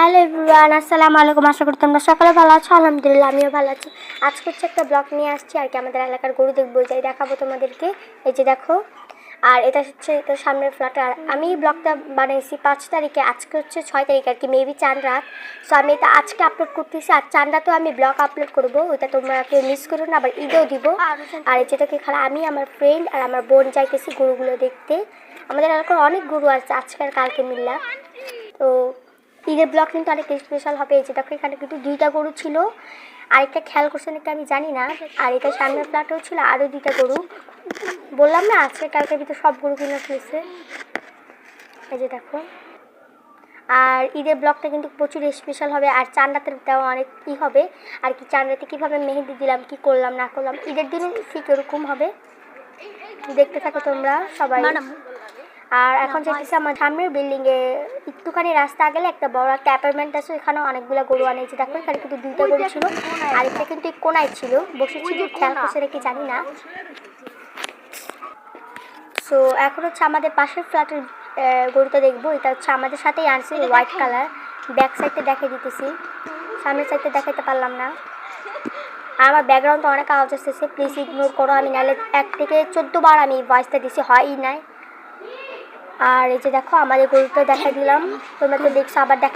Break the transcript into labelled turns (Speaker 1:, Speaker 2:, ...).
Speaker 1: Hello everyone, আসসালামু আলাইকুম। আশা করি তোমরা সকালে ভালো আছো। আলহামদুলিল্লাহ আমিও ভালো আছি। আজকে হচ্ছে একটা ব্লগ নিয়ে আসছি আর কি, আমাদের এলাকার গরু দেখবো, যাই দেখাবো তোমাদেরকে। এই যে দেখো, আর এটা হচ্ছে এটা সামনের ফ্ল্যাট। আর আমি ব্লগটা বানাইছি 5 তারিখে, আজকে হচ্ছে 6 তারিখ আর কি, মেবি চাঁদ রাত। সো আমি এটা আজকে আপলোড করতেছি, আর চাঁদ রাতেও আমি ব্লগ আপলোড করবো, ওইটা তোমরা কেউ মিস করো না, আবার ঈদেও দিব। আর এই যেটাকে খালা আমি, আমার ফ্রেন্ড আর আমার বোন যাইতেছি গরুগুলো দেখতে। আমাদের এলাকার অনেক গরু আছে আজকে আর কালকে মিললা। তো ঈদের ব্লগ কিন্তু অনেক স্পেশাল হবে। এই যে দেখো, এখানে কিন্তু 2টা গরু ছিল, আরেকটা খেয়াল করছেন একটা আমি জানি না। আর এটা সামনের ফ্ল্যাটেও ছিল আরও 2টা গরু। বললাম না আজকে কালকে ভিতরে সব গরু কিনে ফেলেছে। এই যে দেখো, আর ঈদের ব্লগটা কিন্তু প্রচুর স্পেশাল হবে। আর চাঁদাতের দেওয়া অনেক হবে আর কি, চাঁদাতে কীভাবে মেহেদি দিলাম, কি করলাম না করলাম, ঈদের দিনও ঠিক এরকম হবে। দেখতে থাকো তোমরা সবাই। আর এখন যেতেছে আমার সামনের বিল্ডিংয়ে, একটুখানি রাস্তা গেলে একটা বড় একটা অ্যাপার্টমেন্ট আছে, এখানে অনেকগুলো গরু আনেছে। দেখো এখানে কিন্তু 2টা গরু ছিল, আরেকটা কিন্তু কোনায় ছিল, বসেছিল, খেয়াল করছে নাকি জানি না। সো এখন হচ্ছে আমাদের পাশের ফ্ল্যাটের গরুটা দেখবো। এটা হচ্ছে আমাদের সাথেই আনছে, হোয়াইট কালার। ব্যাক সাইডটা দেখে দিতেছি, সামনের সাইডটা দেখাতে পারলাম না। আর আমার ব্যাকগ্রাউন্ডে অনেক আওয়াজ আসতেছে, প্লিজ ইগনোর করো। আমি নাহলে 1 থেকে 14 বার আমি ভয়েসটা দিছি, হয়ই নাই। আর এই যে দেখো আমাদের গরুটা দেখা দিলাম, তোমরা তো দেখছো, আবার দেখা